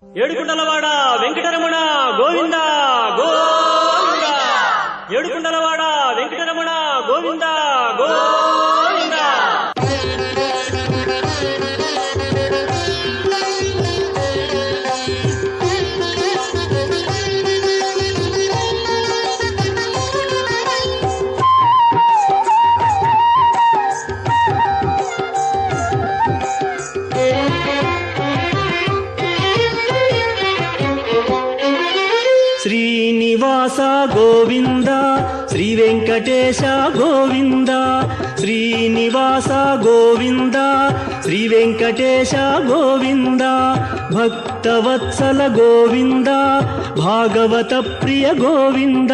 ఏడుకుండలవాడ వెంకటరమణ గోవింద గోవింద. ఏడుకుండలవాడ వెంకటరమణ గోవింద గోవింద. శ్రీనివాస గోవింద శ్రీ వెంకటేశ గోవింద. శ్రీనివాస గోవింద శ్రీ వెంకటేశ గోవింద. భక్తవత్సల గోవింద భాగవత ప్రియ గోవింద.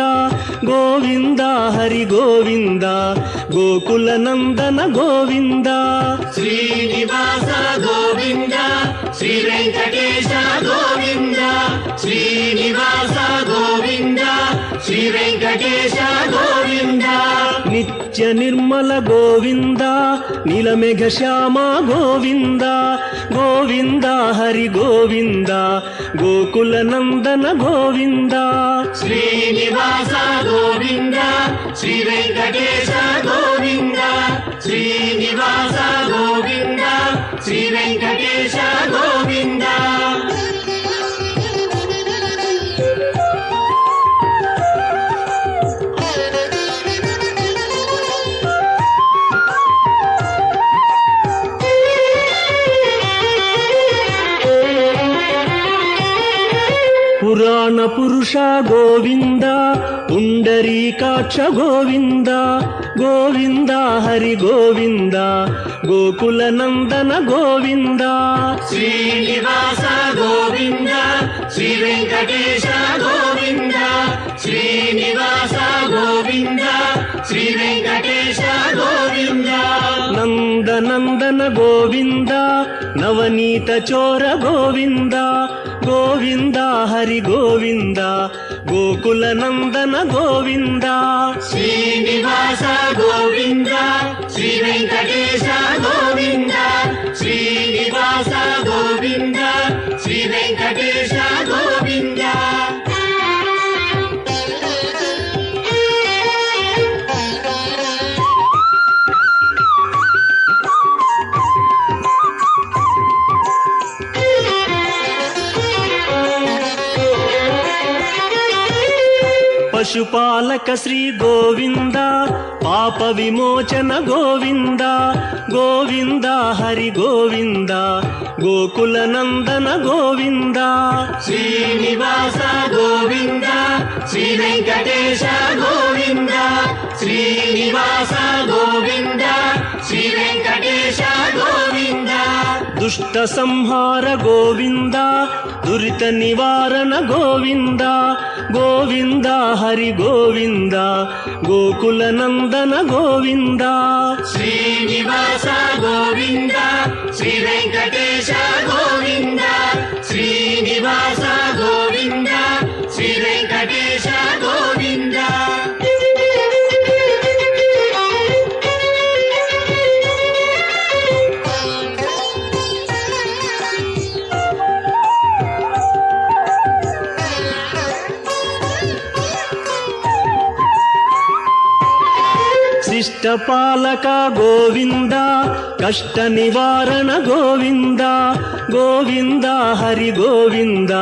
గోవింద హరి గోవింద గోకుల నందన గోవింద. శ్రీనివాస గోవింద శ్రీ వెంకటేశ గోవింద. శ్రీనివాస గోవింద శ్రీ వెంకటేశ గోవింద. నిత్య నిర్మల గోవింద నీలమేఘ శ్యామ గోవింద. గోవింద హరి గోవింద గోకుల నందన గోవింద. శ్రీనివాస గోవింద శ్రీ వెంకటేశ గోవింద. శ్రీనివాస గోవింద శ్రీ వెంకటేశ గోవింద. పురాణ పురుష గోవింద పుండరీకాక్ష గోవింద. గోవింద హరి గోవింద గోకుల నందన గోవింద. శ్రీనివాస గోవింద శ్రీ వెంకటేశ గోవింద. శ్రీనివాస గోవింద శ్రీ వెంకటేశ గోవింద. నందనందన గోవింద నవనీత చోర గోవింద. గోవింద హరి గోవింద గోకుల నందన గోవింద. శ్రీనివాస గోవింద శ్రీ వెంకటేశ గోవింద. శ్రీనివాస గోవింద శ్రీ వెంకటేశ గోవింద. పశుపాలక శ్రీ గోవింద పాప విమోచన గోవింద. గోవింద హరి గోవింద గోకుల నందన గోవింద. శ్రీనివాస గోవింద శ్రీ వెంకటేశ గోవింద. శ్రీనివాస గోవింద శ్రీ వెంకటేశ గోవింద. దుష్ట సంహార గోవింద దురిత నివారణ గోవింద. గోవింద హరి గోవింద గోకుల నందన గోవింద. శ్రీనివాస గోవింద శ్రీ వెంకటేశ గోవింద. శ్రీనివాస గోవింద శ్రీ వెంకటేశ గోవింద. శిష్టపాలక గోవింద కష్ట నివారణ గోవింద. గోవింద హరి గోవింద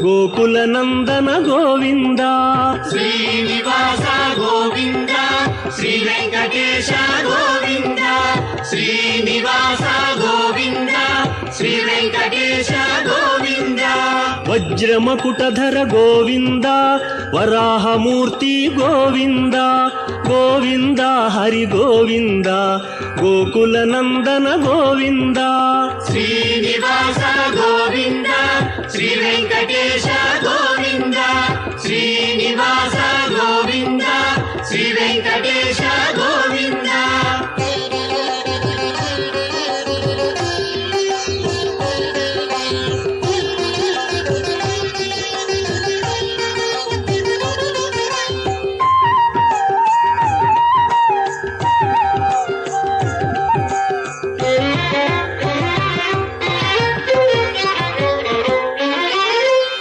గోకుల నందన గోవింద. శ్రీనివాస గోవింద శ్రీ వెంకటేశ గోవింద. శ్రీనివాస గోవింద శ్రీ వెంకటేశ గోవింద. వజ్రమకుటధర గోవింద వరాహమూర్తి గోవింద. గోవింద హరి గోవింద గోకుల నందన గోవింద. శ్రీనివాస గోవింద శ్రీ వెంకటేశ గోవింద. శ్రీనివాస గోవింద శ్రీ వెంకటేశ గోవింద.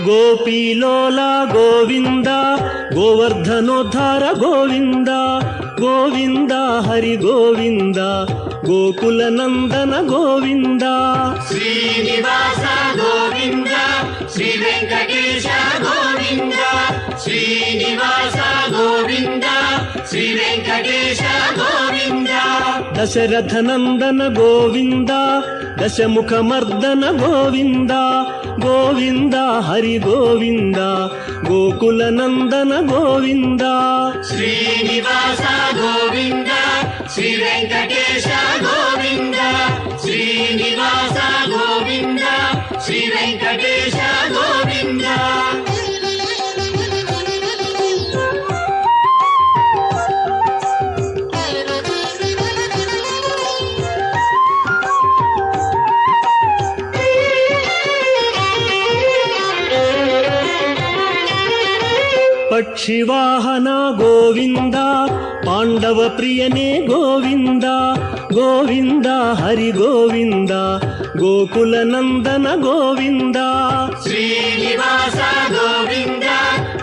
ಗೋಪಿಲೋಲ ಗೋವಿಂದ ಗೋವರ್ಧನೋದ್ಧಾರ ಗೋವಿಂದ ಗೋವಿಂದ ಹರಿ ಗೋವಿಂದ ಗೋಕುಲ ನಂದನ ಗೋವಿಂದ ಶ್ರೀನಿವಾಸ ಗೋವಿಂದ ಶ್ರೀ ವೆಂಕಟೇಶ ಗೋವಿಂದ ಶ್ರೀನಿವಾಸ ಗೋವಿಂದ ಶ್ರೀ ವೆಂಕಟೇಶ ಗೋವಿಂದ ದಶರಥ ನಂದನ ಗೋವಿಂದ ದಶಮುಖ ಮರ್ದನ ಗೋವಿಂದ ಗೋವಿಂದ ಹರಿ ಗೋವಿಂದ ಗೋಕುಲ ನಂದನ ಗೋವಿಂದ ಶ್ರೀನಿವಾಸ ಗೋವಿಂದ ಶ್ರೀ ವೆಂಕಟೇಶ ಗೋವಿಂದ ಶ್ರೀನಿವಾಸ ಗೋವಿಂದ ಶ್ರೀ ವೆಂಕಟೇಶ ಗೋವಿಂದ ಪಕ್ಷಿವಾಹನ ಗೋವಿಂದ ಪಾಂಡವ ಪ್ರಿಯನೇ ಗೋವಿಂದ ಗೋವಿಂದ ಹರಿ ಗೋವಿಂದ ಗೋಕುಲ ನಂದನ ಗೋವಿಂದ ಶ್ರೀನಿವಾಸ ಗೋವಿಂದ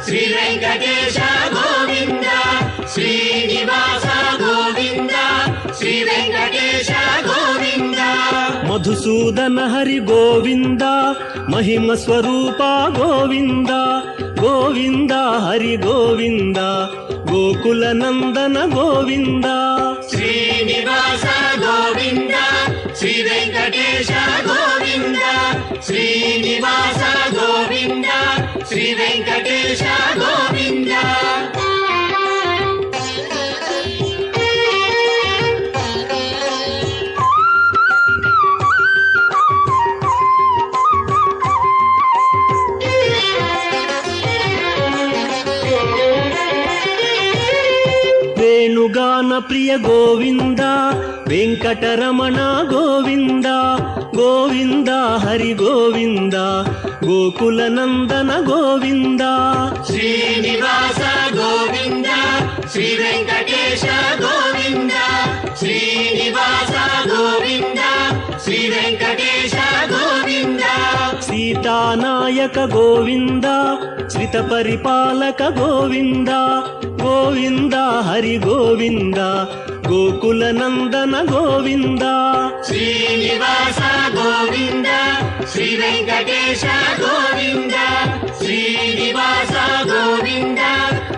ಶ್ರೀ ವೆಂಕಟೇಶ ಗೋವಿಂದ ಶ್ರೀನಿವಾಸ ಗೋವಿಂದ ಶ್ರೀ ವೆಂಕಟೇಶ ಗೋವಿಂದ ಮಧುಸೂದನ ಹರಿ ಗೋವಿಂದ ಮಹಿಮ ಸ್ವರೂಪ ಗೋವಿಂದ ಗೋವಿಂದ ಹರಿ ಗೋವಿಂದ ಗೋಕುಲ ನಂದನ ಗೋವಿಂದ ಶ್ರೀನಿವಾಸ ಗೋವಿಂದ ಶ್ರೀ ವೆಂಕಟೇಶ ಗೋವಿಂದ ಶ್ರೀನಿವಾಸ ಗೋವಿಂದ ಶ್ರೀ ವೆಂಕಟೇಶ ಗೋವಿಂದ ವೇಣುಗಾನ ಪ್ರಿಯ ಗೋವಿಂದ ವೆಂಕಟರಮಣ ಗೋವಿಂದ ಗೋವಿಂದ ಹರಿ ಗೋವಿಂದ ಗೋಕುಲ ನಂದನ ಗೋವಿಂದ ಶ್ರೀನಿವಾಸ ಗೋವಿಂದ ಶ್ರೀ ವೆಂಕಟೇಶ ಗೋವಿಂದ ಶ್ರೀನಿವಾಸ ಗೋವಿಂದ ಶ್ರೀ ವೆಂಕಟೇಶ ಗೋವಿಂದ ಸೀತಾನಾಯಕ ಗೋವಿಂದ ಶ್ರಿತ ಪರಿಪಾಲಕ ಗೋವಿಂದ ಗೋವಿಂದ ಹರಿ ಗೋವಿಂದ ಗೋಕುಲ ನಂದನ ಗೋವಿಂದ ಶ್ರೀನಿವಾಸ ಗೋವಿಂದ ಶ್ರೀ ವೆಂಕಟೇಶ ಗೋವಿಂದ ಶ್ರೀನಿವಾಸ ಗೋವಿಂದ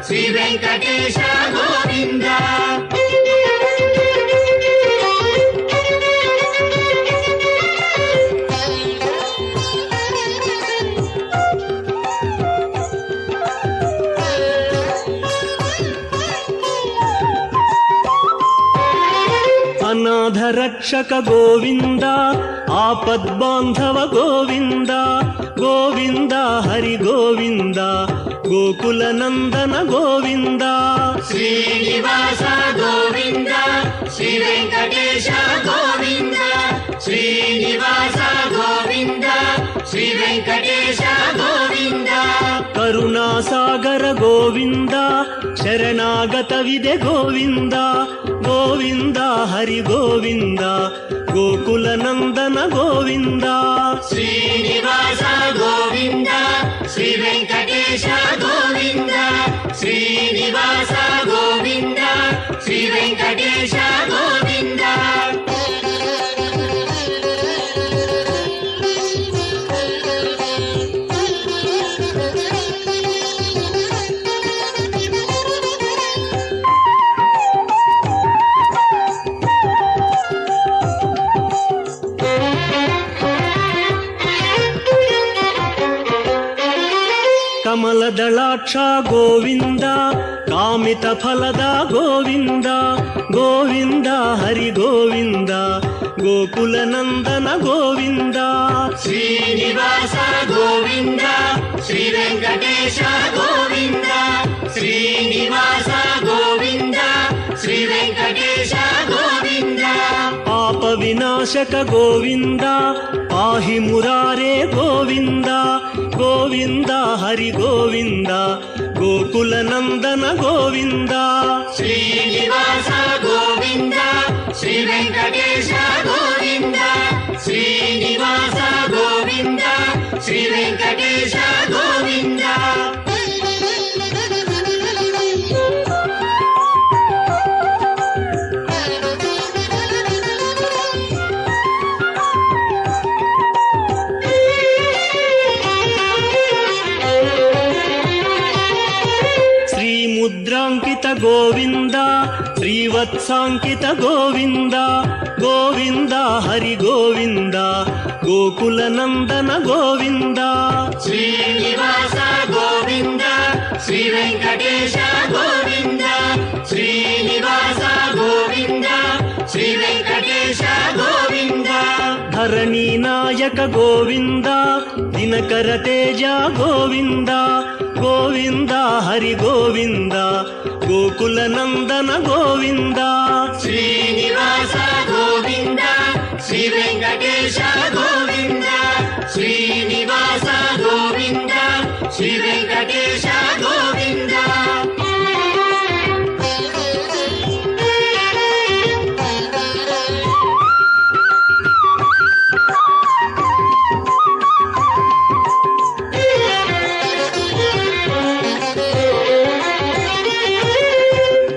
ಶ್ರೀ ವೆಂಕಟೇಶ ಗೋವಿಂದ ಅನಾಥ ರಕ್ಷಕ ಗೋವಿಂದ ಆಪದ್ಬಾಂಧವ ಗೋವಿಂದ ಗೋವಿಂದ ಹರಿ ಗೋವಿಂದ ಗೋಕುಲ ನಂದನ ಗೋವಿಂದ ಶ್ರೀನಿವಾಸ ಗೋವಿಂದ ಶ್ರೀ ವೆಂಕಟೇಶ ಗೋವಿಂದ ಶ್ರೀನಿವಾಸ ಗೋವಿಂದ ಶ್ರೀ ವೆಂಕಟೇಶ ಗೋವಿಂದ ಕರುಣಾಸಾಗರ ಗೋವಿಂದ ಶರಣಾಗತವಿದೆ ಗೋವಿಂದ ಗೋವಿಂದ ಹರಿ ಗೋವಿಂದ ಗೋಕುಲ ನಂದನ ಗೋವಿಂದ ಶ್ರೀನಿವಾಸ ಗೋವಿಂದ ಶ್ರೀ ವೆಂಕಟೇಶ ಗೋವಿಂದ ಶ್ರೀನಿವಾಸ ಗೋವಿಂದ ಶ್ರೀ ವೆಂಕಟೇಶ ಗೋವಿಂದ ಕಮಲದಳಾಕ್ಷ ಗೋವಿಂದ ಕಾಮಿತ ಫಲದ ಗೋವಿಂದ ಗೋವಿಂದ ಹರಿ ಗೋವಿಂದ ಗೋಕುಲ ನಂದನ ಗೋವಿಂದ ಶ್ರೀನಿವಾಸ ಗೋವಿಂದ ಶ್ರೀ ವೆಂಕಟೇಶ ಗೋವಿಂದ ಶ್ರೀನಿವಾಸ ಗೋವಿಂದ ಶ್ರೀ ವೆಂಕಟೇಶ ಗೋವಿಂದ ಪಾಪ ವಿನಾಶಕ ಗೋವಿಂದ ಪಾಹಿ ಮುರಾರೇ ಗೋವಿಂದ ಗೋವಿಂದ ಹರಿ ಗೋವಿಂದ ಗೋಕುಲ ನಂದನ ಗೋವಿಂದ ಶ್ರೀನಿವಾಸ ಗೋವಿಂದ ಶ್ರೀ ವೆಂಕಟೇಶ ಗೋವಿಂದ ಶ್ರೀನಿವಾಸ ಗೋವಿಂದ ಶ್ರೀ ವೆಂಕಟೇಶ ಗೋವಿಂದ ಗೋವಿಂದ ಶ್ರೀಮುದ್ರಾಂಕಿತ ಗೋವಿಂದ ಶ್ರೀವತ್ಸಾಂಕಿತ ಗೋವಿಂದ ಗೋವಿಂದ ಹರಿ ಗೋವಿಂದ ಗೋಕುಲ ನಂದನ ಗೋವಿಂದ ಶ್ರೀನಿವಾಸ ಗೋವಿಂದ ಶ್ರೀ ವೆಂಕಟೇಶ ಗೋವಿಂದ ಶ್ರೀನಿವಾಸ ಗೋವಿಂದ ಶ್ರೀ ವೆಂಕಟೇಶ ಗೋವಿಂದ ಧರಣಿ ನಾಯಕ ಗೋವಿಂದ ದಿನಕರ ತೇಜ ಗೋವಿಂದ ಗೋವಿಂದ ಹರಿ ಗೋವಿಂದ ಗೋಕುಲ ನಂದನ ಗೋವಿಂದ ಶ್ರೀನಿವಾಸ ಗೋವಿಂದ ಶ್ರೀ ವೆಂಕಟೇಶ ಗೋವಿಂದ ಶ್ರೀನಿವಾಸ ಗೋವಿಂದ ಶ್ರೀ ವೆಂಕಟೇಶ ಗೋವಿಂದ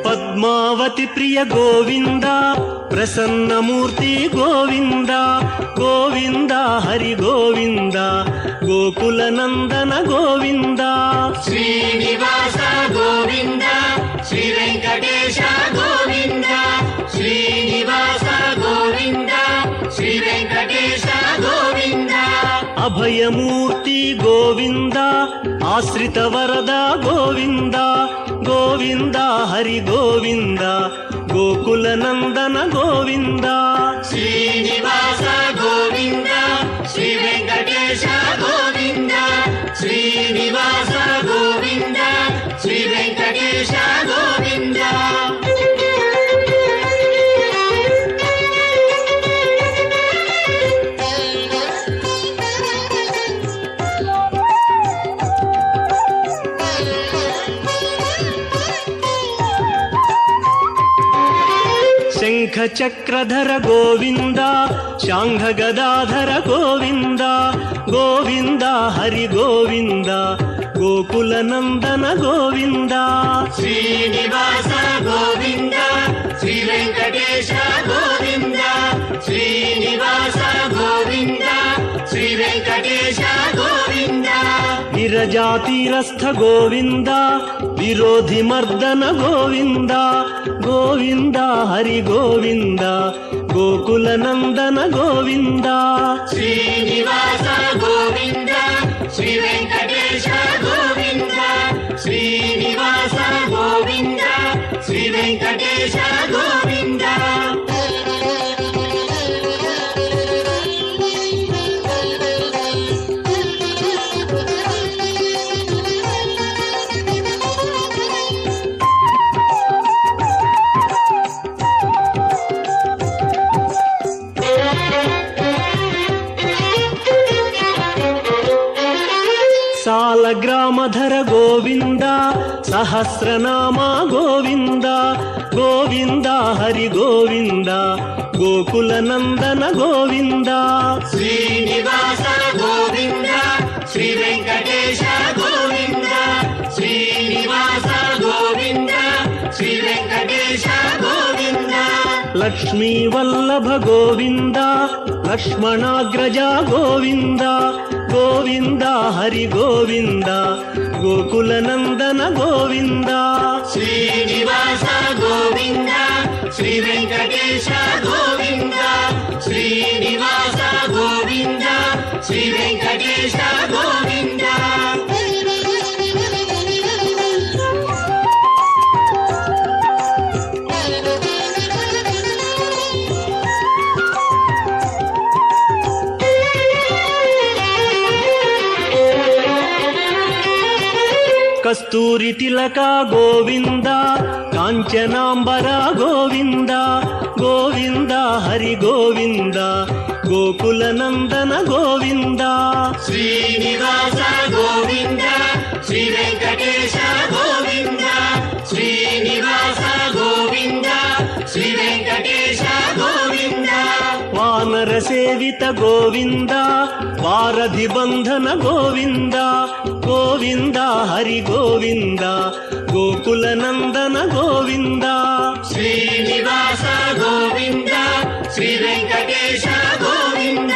ಪದ್ಮಾವತಿ ಪ್ರಿಯ ಗೋವಿಂದ ಪ್ರಸನ್ನ ಮೂರ್ತಿ ಗೋವಿಂದ ಗೋವಿಂದ ಹರಿ ಗೋವಿಂದ ಗೋಕುಲ ನಂದನ ಗೋವಿಂದ ಶ್ರೀನಿವಾಸ ಗೋವಿಂದ ಶ್ರೀ ವೆಂಕಟೇಶ ಗೋವಿಂದ ಶ್ರೀನಿವಾಸ ಗೋವಿಂದ ಶ್ರೀ ವೆಂಕಟೇಶ ಗೋವಿಂದ ಅಭಯಮೂರ್ತಿ ಗೋವಿಂದ ಆಶ್ರಿತ ವರದ ಗೋವಿಂದ ಗೋವಿಂದ ಹರಿ ಗೋವಿಂದ ಗೋಕುಲ ನಂದನ ಗೋವಿಂದ ಶ್ರೀನಿವಾಸ ಗೋವಿಂದ ಶ್ರೀ ವೆಂಕಟೇಶ ಗೋವಿಂದ ಶ್ರೀನಿವಾಸ ಗೋವಿಂದ ಶ್ರೀ ವೆಂಕಟೇಶ ಗೋವಿಂದ ಶಂಖ ಚಕ್ರಧರ ಗೋವಿಂದ ಶಾಂಘ ಗದಾಧರ ಗೋವಿಂದ ಗೋವಿಂದ ಹರಿ ಗೋವಿಂದ ಗೋಕುಲ ನಂದನ ಗೋವಿಂದ ಶ್ರೀನಿವಾಸ ಗೋವಿಂದ ಶ್ರೀ ವೆಂಕಟೇಶ ಗೋವಿಂದ ಶ್ರೀನಿವಾಸ ಗೋವಿಂದ ಶ್ರೀ ವೆಂಕಟೇಶ ಗೋವಿಂದ ವಿರಜಾತಿರಸ್ಥ ಗೋವಿಂದ ವಿರೋಧಿ ಮರ್ದನ ಗೋವಿಂದ ಗೋವಿಂದ ಹರಿ ಗೋವಿಂದ ಗೋಕುಲ ನಂದನ ಗೋವಿಂದ ಶ್ರೀನಿವಾಸ ಗೋವಿಂದ ಶ್ರೀ ವೆಂಕಟೇಶ ಗೋವಿಂದ ಶ್ರೀನಿವಾಸ ಗೋವಿಂದ ಶ್ರೀ ವೆಂಕಟೇಶ ಗೋವಿಂದ ಸಾಲಗ್ರಾಮಧರ ಗೋವಿಂದ ಸಹಸ್ರನಾಮ ಗೋವಿಂದ ಗೋವಿಂದ ಹರಿ ಗೋವಿಂದ ಗೋಕುಲ ನಂದನ ಗೋವಿಂದ ಶ್ರೀನಿವಾಸ ಗೋವಿಂದ ಶ್ರೀ ವೆಂಕಟೇಶ ಗೋವಿಂದ ಶ್ರೀನಿವಾಸ ಗೋವಿಂದ ಶ್ರೀ ವೆಂಕಟೇಶ ಗೋವಿಂದ ಲಕ್ಷ್ಮೀ ವಲ್ಲಭ ಗೋವಿಂದ ಲಕ್ಷ್ಮಣಾಗ್ರಜ ಗೋವಿಂದ ಗೋವಿಂದ ಹರಿ ಗೋವಿಂದ ಗೋಕುಲ ನಂದನ ಗೋವಿಂದ ಶ್ರೀನಿವಾಸ ಗೋವಿಂದ ಶ್ರೀ ವೆಂಕಟೇಶ ಗೋವಿಂದ ಶ್ರೀನಿವಾಸ ಗೋವಿಂದ ಶ್ರೀ ವೆಂಕಟೇಶ ಗೋವಿಂದ ಕಸ್ತೂರಿ ತಿಲಕ ಗೋವಿಂದ ಕಾಂಚನಾಂಬರ ಗೋವಿಂದ ಗೋವಿಂದ ಹರಿ ಗೋವಿಂದ ಗೋಕುಲ ನಂದನ ಗೋವಿಂದ ಶ್ರೀನಿವಾಸ ಗೋವಿಂದ ಶ್ರೀ ವೆಂಕಟೇಶ ಗೋವಿಂದ ಶ್ರೀನಿವಾಸ ಗೋವಿಂದ ಶ್ರೀ ವೆಂಕಟೇಶ ಗೋವಿಂದ ವಾನರ ಸೇವಿತ ಗೋವಿಂದ ವಾರಧಿ ಬಂಧನ ಗೋವಿಂದ ಗೋವಿಂದ ಹರಿ ಗೋವಿಂದ ಗೋಕುಲ ನಂದನ ಗೋವಿಂದ ಶ್ರೀನಿವಾಸ ಗೋವಿಂದ ಶ್ರೀ ವೆಂಕಟೇಶ ಗೋವಿಂದ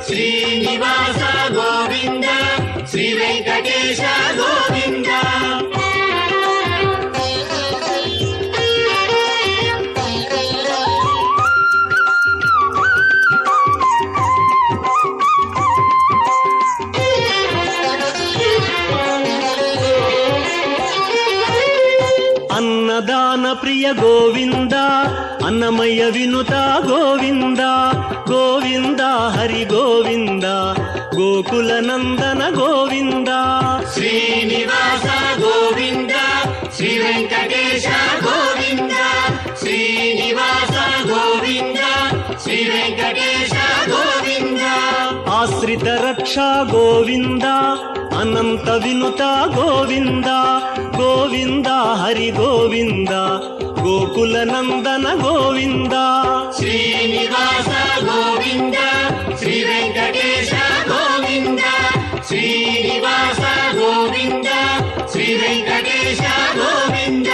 ಶ್ರೀನಿವಾಸ ಗೋವಿಂದ ಶ್ರೀ ವೆಂಕಟೇಶ ಗೋವಿಂದ ಅನ್ನದಾನ ಪ್ರಿಯ ಗೋವಿಂದ ಅನ್ನಮಯ ವಿನುತ ಗೋವಿಂದ ಗೋವಿಂದ ಹರಿ ಗೋವಿಂದ ಗೋಕುಲ ನಂದನ ಗೋವಿಂದ ಶ್ರೀನಿವಾಸ ಗೋವಿಂದ ಶ್ರೀ ವೆಂಕಟೇಶ ಗೋವಿಂದ ಶ್ರೀನಿವಾಸ ಗೋವಿಂದ ಶ್ರೀ ವೆಂಕಟೇಶ ಗೋವಿಂದ ಆಶ್ರಿತ ರಕ್ಷಾ ಗೋವಿಂದ ಅನಂತ ವಿನುತ ಗೋವಿಂದ ಗೋವಿಂದ ಹರಿ ಗೋವಿಂದ ಗೋಕುಲ ನಂದನ ಗೋವಿಂದ ಶ್ರೀನಿವಾಸ ಗೋವಿಂದ ಶ್ರೀ ವೆಂಕಟೇಶ ಗೋವಿಂದ ಶ್ರೀನಿವಾಸ ಗೋವಿಂದ ಶ್ರೀ ವೆಂಕಟೇಶ ಗೋವಿಂದ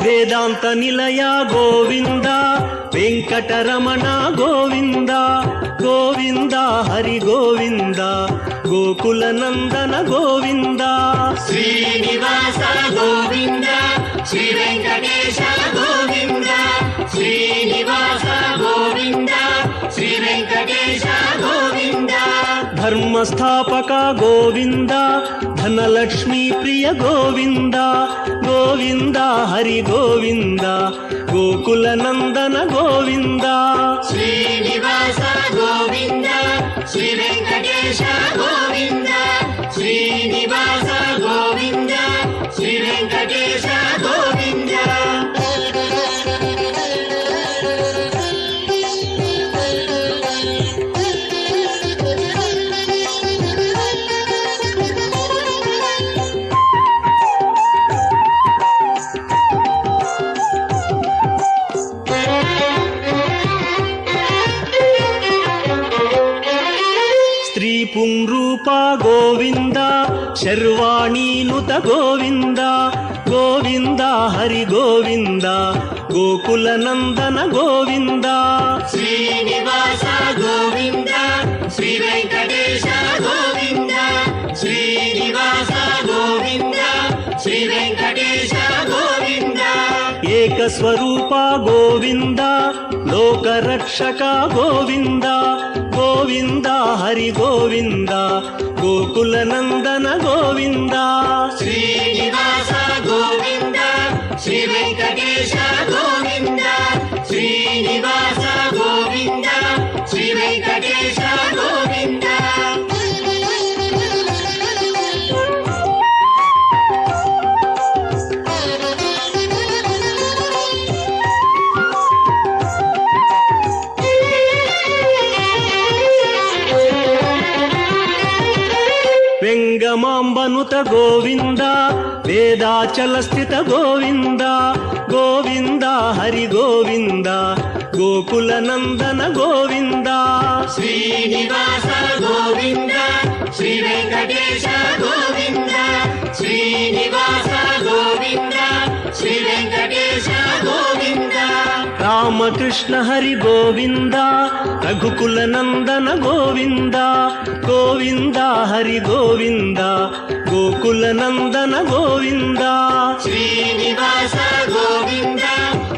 ವೇದಾಂತ ನಿಲಯ ಗೋವಿಂದ ವೆಂಕಟರಮಣ ಗೋವಿಂದ ಗೋವಿಂದ ಹರಿ ಗೋವಿಂದ ಗೋಕುಲ ನಂದನ ಗೋವಿಂದ ಶ್ರೀನಿವಾಸ ಗೋವಿಂದ ಶ್ರೀ ವೆಂಕಟೇಶ ಗೋವಿಂದ ಶ್ರೀನಿವಾಸ ಗೋವಿಂದ ಶ್ರೀ ವೆಂಕಟೇಶ ಗೋವಿಂದ ಧರ್ಮಸ್ಥಾಪಕ ಗೋವಿಂದ ಧನಲಕ್ಷ್ಮೀ ಪ್ರಿಯ ಗೋವಿಂದ ಗೋವಿಂದ ಹರಿ ಗೋವಿಂದ ಗೋಕುಲ ನಂದನ ಗೋವಿಂದ ಶ್ರೀನಿವಾಸ ಗೋವಿಂದ ಶ್ರೀ ವೆಂಕಟೇಶ ಗೋವಿಂದ ಶ್ರೀನಿವಾಸ ಗೋವಿಂದ ಶ್ರೀ ವೆಂಕಟೇಶ ಗೋವಿಂದ ಸ್ತ್ರೀ ಪುಂರೂಪ ಗೋವಿಂದ ಶರ್ವಾಣೀನುತ ಗೋವಿಂದ ಗೋವಿಂದ ಹರಿ ಗೋವಿಂದ ಗೋಕುಲ ನಂದನ ಗೋವಿಂದ ಶ್ರೀನಿವಾಸ ಗೋವಿಂದ ಶ್ರೀ ವೆಂಕಟೇಶ ಗೋವಿಂದ ಶ್ರೀನಿವಾಸ ಗೋವಿಂದ ಶ್ರೀ ವೆಂಕಟೇಶ ಗೋವಿಂದ ಏಕಸ್ವರೂಪ ಗೋವಿಂದ ಲೋಕರಕ್ಷಕ ಗೋವಿಂದ ಗೋವಿಂದ ಹರಿ ಗೋವಿಂದ ಗೋಕುಲ ನಂದನ ಗೋವಿಂದ ಶ್ರೀನಿವಾಸ ಗೋವಿಂದ ಶ್ರೀ ವೆಂಕಟೇಶ ಗೋವಿಂದ ಶ್ರೀನಿವಾಸ ಗೋವಿಂದ ಶ್ರೀ ವೆಂಕಟೇಶ ಗೋವಿಂದ ವೆಂಗಮಾಂಬನುತ ಗೋವಿಂದ ವೇದಾಚಲ ಸ್ಥಿತ ಗೋವಿಂದ ಗೋವಿಂದ ಹರಿ ಗೋವಿಂದ ಗೋಕುಲ ನಂದನ ಗೋವಿಂದ ಶ್ರೀನಿವಾಸ ಗೋವಿಂದ ಶ್ರೀ ವೆಂಕಟೇಶ ಗೋವಿಂದ ಶ್ರೀನಿವಾಸ ಗೋವಿಂದ ಶ್ರೀ ವೆಂಕಟೇಶ ಗೋವಿಂದ ರಾಮಕೃಷ್ಣ ಹರಿ ಗೋವಿಂದ ರಘುಕುಲ ನಂದನ ಗೋವಿಂದ ಗೋವಿಂದ ಹರಿ ಗೋವಿಂದ ಗೋಕುಲ ನಂದನ ಗೋವಿಂದ ಶ್ರೀನಿವಾಸ ಗೋವಿಂದ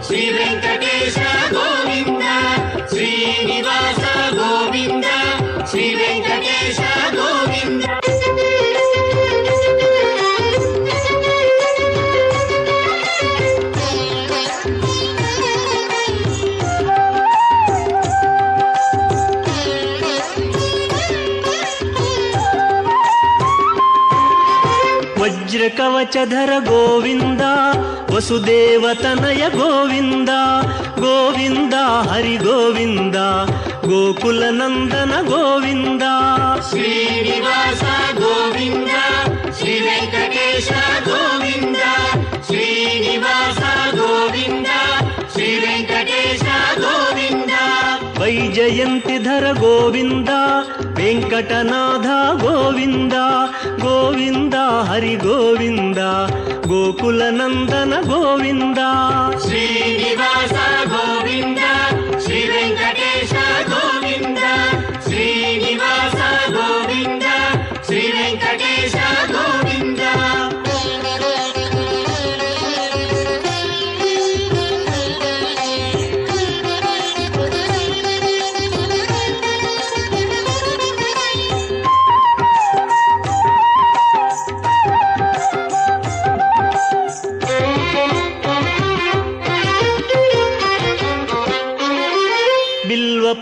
ಶ್ರೀ ವೆಂಕಟೇಶ ಗೋವಿಂದ ಶ್ರೀನಿವಾಸ ಗೋವಿಂದ ಶ್ರೀ ವೆಂಕಟೇಶ ಗೋವಿಂದ ವಜ್ರ ವಜ್ರಕವಚಧರ ಗೋವಿಂದ ವಸುದೇವತನಯ ಗೋವಿಂದ ಗೋವಿಂದ ಹರಿ ಗೋವಿಂದ ಗೋಕುಲನಂದನ ಗೋವಿಂದ ಶ್ರೀನಿವಾಸ ಗೋವಿಂದ ಶ್ರೀ ವೆಂಕಟೇಶ ಗೋವಿಂದ ಶ್ರೀನಿವಾಸ ಗೋವಿಂದ ಶ್ರೀ ವೆಂಕಟೇಶ ಗೋವಿಂದ ವೈಜಯಂತಿಧರ ಗೋವಿಂದ ವೆಂಕಟನಾಥ ಗೋವಿಂದ ಗೋವಿಂದ ಹರಿ ಗೋವಿಂದ ಗೋಕುಲನಂದನ ಗೋವಿಂದ ಶ್ರೀನಿವಾಸ ಗೋವಿಂದ ಶ್ರೀ ವೆಂಕಟೇಶ ಗೋವಿಂದ ಶ್ರೀನಿವಾಸ ಗೋವಿಂದ ಶ್ರೀ ವೆಂಕಟೇಶ ಗೋವಿಂದ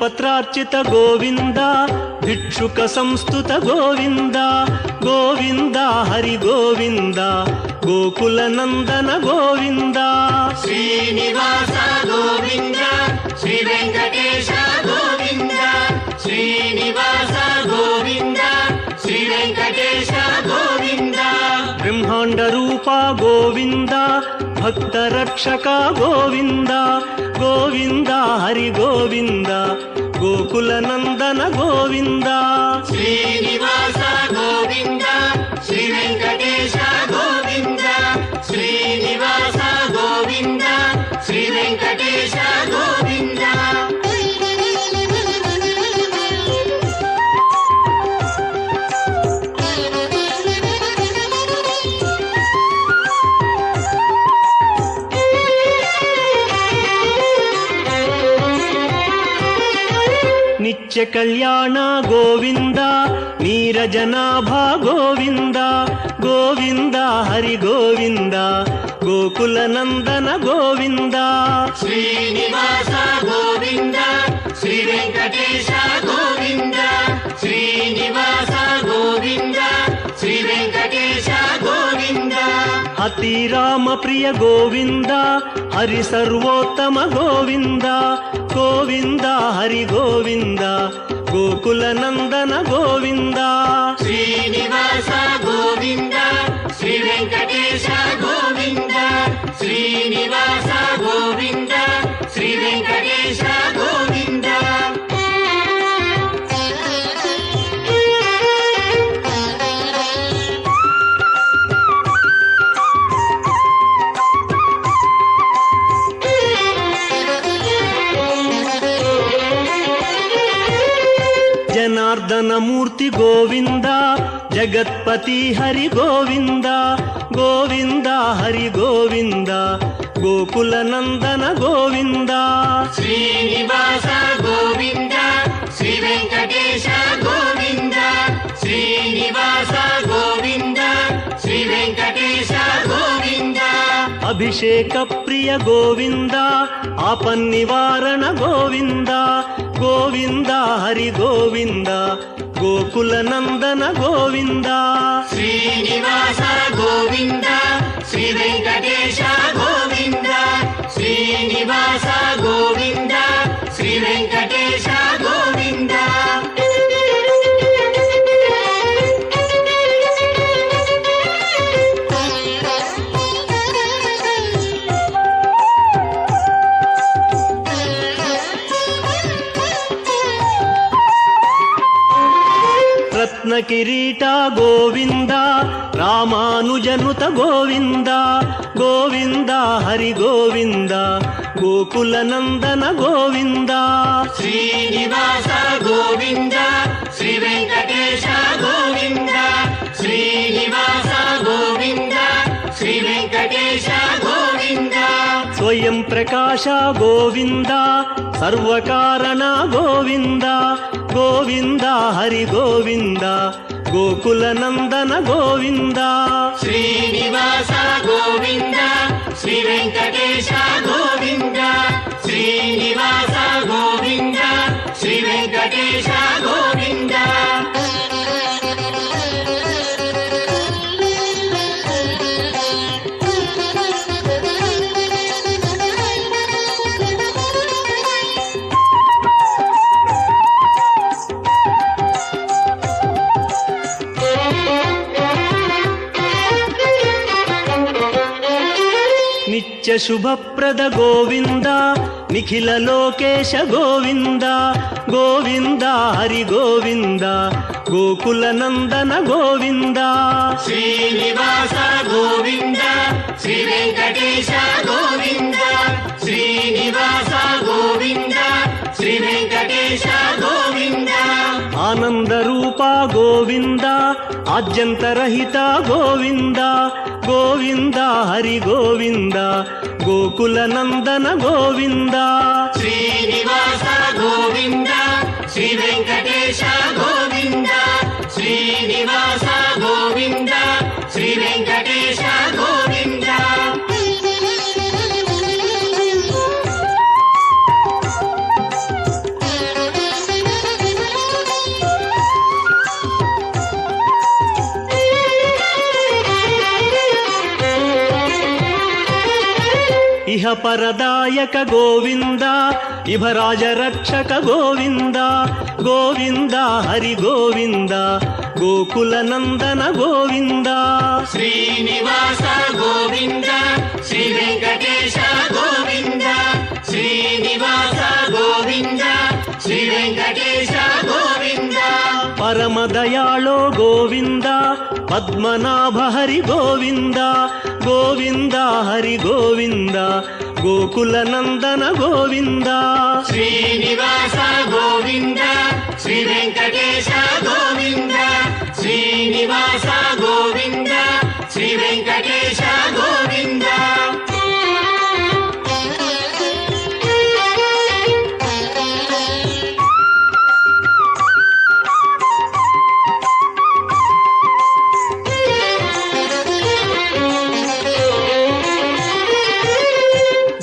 ಪತ್ರಾರ್ಚಿತ ಗೋವಿಂದ ಭಿಕ್ಷುಕ ಸಂಸ್ತುತ ಗೋವಿಂದ ಗೋವಿಂದ ಹರಿ ಗೋವಿಂದ ಗೋಕುಲನಂದನ ಗೋವಿಂದ ಶ್ರೀನಿವಾಸ ಗೋವಿಂದ ಶ್ರೀ ವೆಂಕಟೇಶ ಗೋವಿಂದ ಶ್ರೀನಿವಾಸ ಗೋವಿಂದ ಶ್ರೀ ವೆಂಕಟೇಶ ಗೋವಿಂದ ಬ್ರಹ್ಮಾಂಡ ರೂಪ ಗೋವಿಂದ ಭಕ್ತ ರಕ್ಷಕ ಗೋವಿಂದ ಗೋವಿಂದ ಹರಿ ಗೋವಿಂದ ಗೋಕುಲನಂದನ ಗೋವಿಂದ ಶ್ರೀನಿವಾಸ ಗೋವಿಂದ ಶ್ರೀ ವೆಂಕಟೇಶ ಗೋವಿಂದ ಶ್ರೀನಿವಾಸ ಗೋವಿಂದ ಶ್ರೀ ವೆಂಕಟೇಶ ಗೋವಿಂದ ನಿತ್ಯ ಕಲ್ಯಾಣ ಗೋವಿಂದ ನೀರಜನಾಭ ಗೋವಿಂದ ಗೋವಿಂದ ಹರಿ ಗೋವಿಂದ ಗೋಕುಲನಂದನ ಗೋವಿಂದ ಶ್ರೀನಿವಾಸ ಗೋವಿಂದ ಶ್ರೀ ವೆಂಕಟೇಶ ಗೋವಿಂದ ಶ್ರೀನಿವಾಸ ಗೋವಿಂದ ಶ್ರೀ ವೆಂಕಟೇಶ ಗೋವಿಂದ ಅತಿ ರಾಮ ಪ್ರಿಯ ಗೋವಿಂದ ಹರಿ ಸರ್ವೋತ್ತಮ ಗೋವಿಂದ ಗೋವಿಂದ ಹರಿ ಗೋವಿಂದ ಗೋಕುಲನಂದನ ಗೋವಿಂದ ಶ್ರೀನಿವಾಸ ಗೋವಿಂದ ಶ್ರೀ ವೆಂಕಟೇಶ ಗೋವಿಂದ ಶ್ರೀನಿವಾಸ ಗೋವಿಂದ ಶ್ರೀ ವೆಂಕಟೇಶ ಗೋವಿಂದ ಜನಾರ್ದನ ಮೂರ್ತಿ ಗೋವಿಂದ ಜಗತ್ಪತಿ ಹರಿ ಗೋವಿಂದ ಗೋವಿಂದ ಹರಿ ಗೋವಿಂದ ಗೋಕುಲನಂದನ ಗೋವಿಂದ ಶ್ರೀನಿವಾಸ ಗೋವಿಂದ ಶ್ರೀ ವೆಂಕಟೇಶ ಗೋವಿಂದ ಶ್ರೀನಿವಾಸ ಗೋವಿಂದ ಶ್ರೀ ವೆಂಕಟೇಶ ಗೋವಿಂದ ಅಭಿಷೇಕ ಪ್ರಿಯ ಗೋವಿಂದ ಆಪನ್ನಿವಾರಣ ಗೋವಿಂದ ಗೋವಿಂದ ಹರಿ ಗೋವಿಂದ ಗೋಕುಲನಂದನ ಗೋವಿಂದ ಶ್ರೀನಿವಾಸ ಗೋವಿಂದ ಶ್ರೀ ವೆಂಕಟೇಶ ಗೋವಿಂದ ಶ್ರೀನಿವಾಸ ಗೋವಿಂದ ಶ್ರೀ ವೆಂಕಟೇಶ ಗೋವಿಂದ ರತ್ನ ಕಿರೀಟ ಗೋವಿಂದ ರಾಮಾನುಜನುತ ಗೋವಿಂದ ಗೋವಿಂದ ಹರಿ ಗೋವಿಂದ ಗೋಕುಲನಂದನ ಗೋವಿಂದ ಶ್ರೀನಿವಾಸ ಗೋವಿಂದ ಶ್ರೀ ವೆಂಕಟೇಶ ಗೋವಿಂದ ಶ್ರೀನಿವಾಸ ಗೋವಿಂದ ಶ್ರೀ ವೆಂಕಟೇಶ ಗೋವಿಂದ ಸ್ವಯಂ ಪ್ರಕಾಶ ಗೋವಿಂದ ಸರ್ವಕಾರಣ ಗೋವಿಂದ ಗೋವಿಂದ ಹರಿ ಗೋವಿಂದ ಗೋಕುಲನಂದನ ಗೋವಿಂದ ಶ್ರೀನಿವಾಸ ಗೋವಿಂದ ಶ್ರೀ ವೆಂಕಟೇಶ ಗೋವಿಂದ ಶ್ರೀನಿವಾಸ ಗೋವಿಂದ ಶ್ರೀ ವೆಂಕಟೇಶ ಗೋವಿಂದ నిత్య శుభప్రద గోవింద నిఖిల లోకేశ గోవింద గోవింద హరి గోవింద గోకుల నందన గోవింద శ్రీనివాస గోవింద శ్రీ వెంకటేశ గోవింద శ్రీనివాస గోవింద శ్రీ వెంకటేశ గోవింద ఆనంద రూప గోవింద ఆద్యంతరహిత గోవింద గోవింద హరి గోవింద గోకుల నందన గోవింద శ్రీనివాస గోవింద శ్రీ వెంకటేశ గోవింద శ్రీనివాస గోవింద శ్రీ వెంకటేశ గోవింద ఇహ పరదాయక గోవింద ఇభరాజ రక్షక గోవింద గోవింద హరి గోవింద గోకుల నందన గోవింద శ్రీనివాస గోవింద శ్రీ వెంకటేశ గోవింద శ్రీనివాస గోవింద శ్రీ వెంకటేశ గోవింద పరమదయాళో గోవింద పద్మనాభ హరి గోవింద గోవింద హరి గోవింద గోకుల నందన గోవింద శ్రీనివాస గోవింద శ్రీ వెంకటేశ గోవింద శ్రీనివాస గోవింద శ్రీ వెంకటేశ గోవింద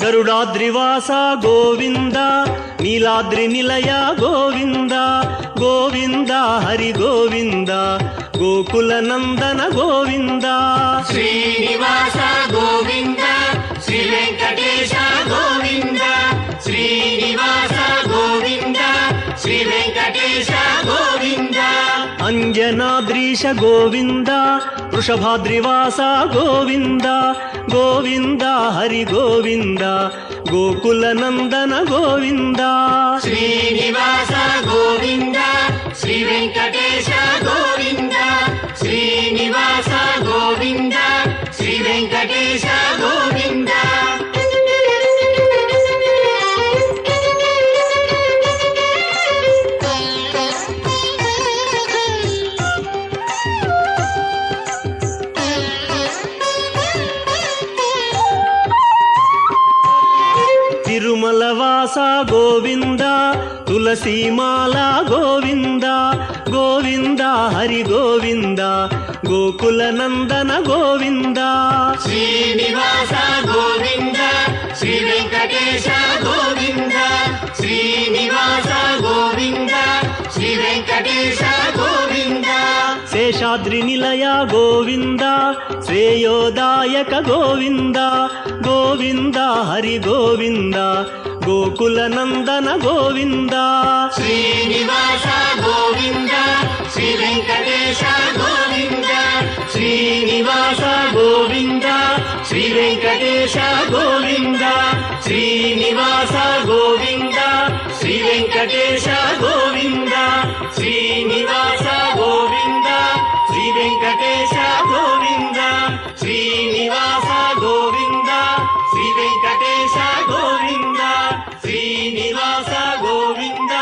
గరుడాద్రివాస గోవింద నీలాద్రి నిలయ గోవింద గోవింద హరి గోవింద గోకుల నందన గోవింద శ్రీనివాస గోవింద శ్రీ వెంకటేశ గోవింద శ్రీనివాస గోవింద శ్రీ వెంకటేశ గోవింద అంజనాద్రీశ గోవింద వృషభాద్రివాస గోవింద గోవింద హరి గోవింద గోకుల నందన గోవింద శ్రీనివాస గోవింద శ్రీ వెంకటేశ గోవింద శ్రీనివాస గోవింద శ్రీ వెంకటేశ గోవింద తిరుమలవాస గోవింద తులసీమాల గోవింద గోవింద హరి గోవింద గోకుల నందన గోవింద శ్రీనివాస గోవింద శ్రీ వెంకటేశ గోవింద శ్రీనివాస గోవింద శ్రీ వెంకటేశ గోవింద శేషాద్రి నిలయ గోవింద శ్రేయోదాయక గోవింద గోవింద హరి గోవింద గోకుల నందన గోవింద శ్రీనివాస గోవింద శ్రీ వెంకటేశ గోవింద శ్రీనివాస గోవింద శ్రీ వెంకటేశ గోవింద శ్రీనివాస గోవింద శ్రీ వెంకటేశ గోవింద శ్రీనివాస గోవింద శ్రీ వెంకటేశ గోవింద శ్రీనివాస గోవింద శ్రీ వెంకటేశ గోవింద శ్రీనివాస గోవింద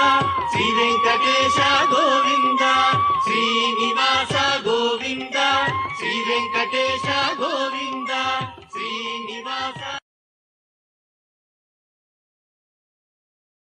శ్రీ వెంకటేశ గోవింద